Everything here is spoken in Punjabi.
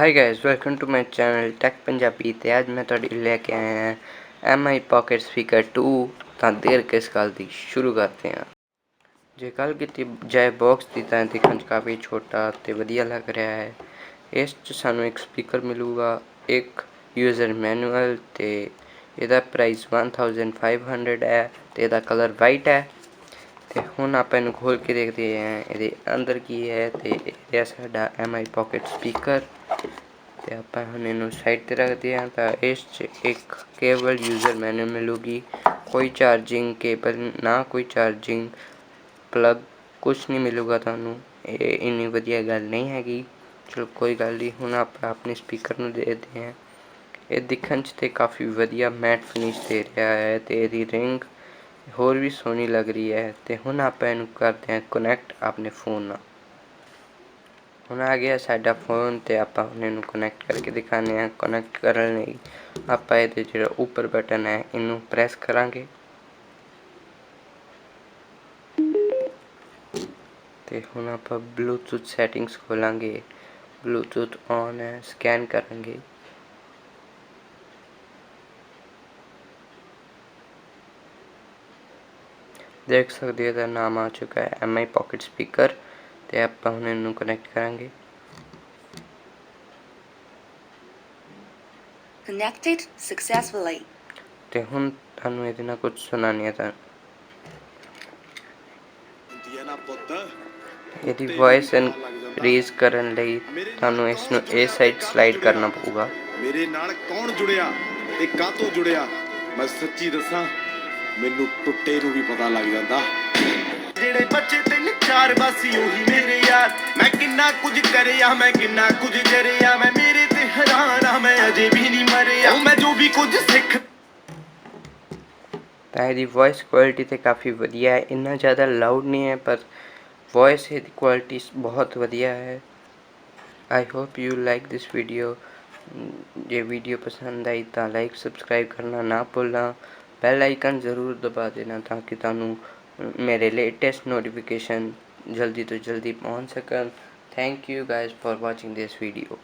Hi guys, welcome to my channel tech Punjabi. ਤੇ ਅੱਜ ਮੈਂ ਤੁਹਾਡੇ ਲਈ ਲੈ ਕੇ ਆਇਆ ਹਾਂ MI पॉकेट स्पीकर 2। ਤਾਂ ਦੇਰ ਕਿਸ ਗੱਲ ਦੀ, ਸ਼ੁਰੂ ਕਰਦੇ ਹਾਂ। ਜੇ ਗੱਲ ਕੀਤੀ ਜਾਏ ਬਾਕਸ ਦੀ ਤਾਂ ਦੇਖਣ 'ਚ ਕਾਫੀ ਛੋਟਾ ਤੇ ਵਧੀਆ ਲੱਗ ਰਿਹਾ ਹੈ। ਇਸ 'ਚ ਸਾਨੂੰ ਇੱਕ ਸਪੀਕਰ ਮਿਲੂਗਾ, ਇੱਕ ਯੂਜ਼ਰ ਮੈਨੂਅਲ ਤੇ ਇਹਦਾ ਪ੍ਰਾਈਸ 1500 ਹੈ ਤੇ ਇਹਦਾ ਕਲਰ ਵਾਈਟ ਹੈ। ਤੇ ਹੁਣ ਆਪਾਂ ਇਹਨੂੰ ਖੋਲ ਕੇ ਦੇਖਦੇ ਹਾਂ ਇਹਦੇ ਅੰਦਰ ਕੀ ਹੈ। ਤੇ ਇਹ ਸਾਡਾ MI पॉकेट स्पीकर। ਤੇ ਆਪਾਂ ਹੁਣ ਇਹਨੂੰ ਸਾਈਡ ਤੇ ਰੱਖਦੇ ਹਾਂ। ਤਾਂ ਇਸ 'ਚ ਇੱਕ ਕੇਬਲ ਯੂਜ਼ਰ ਮੈਨੂਅਲ ਮਿਲੂਗੀ, ਕੋਈ ਚਾਰਜਿੰਗ ਕੇਬਲ ਨਾ ਕੋਈ ਚਾਰਜਿੰਗ ਪਲੱਗ, ਕੁਛ ਨਹੀਂ ਮਿਲੂਗਾ ਤੁਹਾਨੂੰ। ਇਹ ਇੰਨੀ ਵਧੀਆ ਗੱਲ ਨਹੀਂ ਹੈਗੀ, ਚਲੋ ਕੋਈ ਗੱਲ ਨਹੀਂ। ਹੁਣ ਆਪਾਂ ਆਪਣੇ ਸਪੀਕਰ ਨੂੰ ਦੇਖਦੇ ਹਾਂ। ਇਹ ਦਿਖਣ 'ਚ ਤੇ ਕਾਫੀ ਵਧੀਆ ਮੈਟ ਫਿਨਿਸ਼ ਦੇ ਰਿਹਾ ਹੈ ਤੇ ਇਹਦੀ ਰਿੰਗ ਹੋਰ ਵੀ ਸੋਹਣੀ ਲੱਗ ਰਹੀ ਹੈ। ਤੇ ਹੁਣ ਆਪਾਂ ਇਹਨੂੰ ਕਰਦੇ ਹਾਂ ਕਨੈਕਟ ਆਪਣੇ फ़ोन ਨਾਲ। ਹੁਣ ਆ ਗਿਆ ਸਾਡਾ फ़ोन ਤੇ ਆਪਾਂ ਹੁਣ ਇਹਨੂੰ ਕਨੈਕਟ ਕਰਕੇ ਦਿਖਾਉਂਦੇ ਹਾਂ। ਕਨੈਕਟ ਕਰਨ ਲਈ ਆਪਾਂ ਇਹਦੇ ਜਿਹੜਾ ਉੱਪਰ ਬਟਨ ਹੈ ਇਹਨੂੰ ਪ੍ਰੈਸ ਕਰਾਂਗੇ ਤੇ ਹੁਣ ਆਪਾਂ ਬਲੂਟੂਥ ਸੈਟਿੰਗਸ ਖੋਲਾਂਗੇ। ਬਲੂਟੂਥ ਔਨ ਹੈ, ਸਕੈਨ ਕਰਾਂਗੇ। देख सकते हो नाम आ चुका है MI पॉकेट स्पीकर। तो आप हम इनू कनैक्ट करांगे। Connected successfully। तो हुण तुहानू इहदे नाल कुछ सुनाने आ। यदि वॉइस इनक्रीज करन लई तुहानू इसनू ए साइड स्लाइड करना पऊगा। मेरे नाल कौन जुड़िया ते कातों जुड़िया, मैं सच्ची दसां मैनू टुट्टे नू भी पता लग जांदा। जेड़े बच्चे तिन चार बस ओही मेरे यार, मैं किन्ना कुछ करिया, मैं किन्ना कुछ जरिया, मैं मेरे ते हैरान आ, मैं अजे भी नहीं मरिया, मैं जो भी कुछ सिख। ਤਾਂ ਇਹਦੀ ਵੌਇਸ ਕੁਆਲਿਟੀ ਤੇ ਕਾफ़ੀ ਵਧੀਆ ਹੈ। ਇੰਨਾ ज़्यादा ਲਾਊਡ ਨਹੀਂ ਹੈ ਪਰ ਵੌਇਸ ਇਹਦੀ ਕੁਆਲਿਟੀ ਬਹੁਤ ਵਧੀਆ ਹੈ। I hope you like this video. ये वीडियो पसंद आई तो लाइक सब्सक्राइब करना ना भूलना। बेल आइकन ज़रूर दबा देना ताकि तुहानू मेरे लेटेस्ट नोटिफिकेशन जल्दी तो जल्दी पहुँच सकन। Thank you guys for watching this video.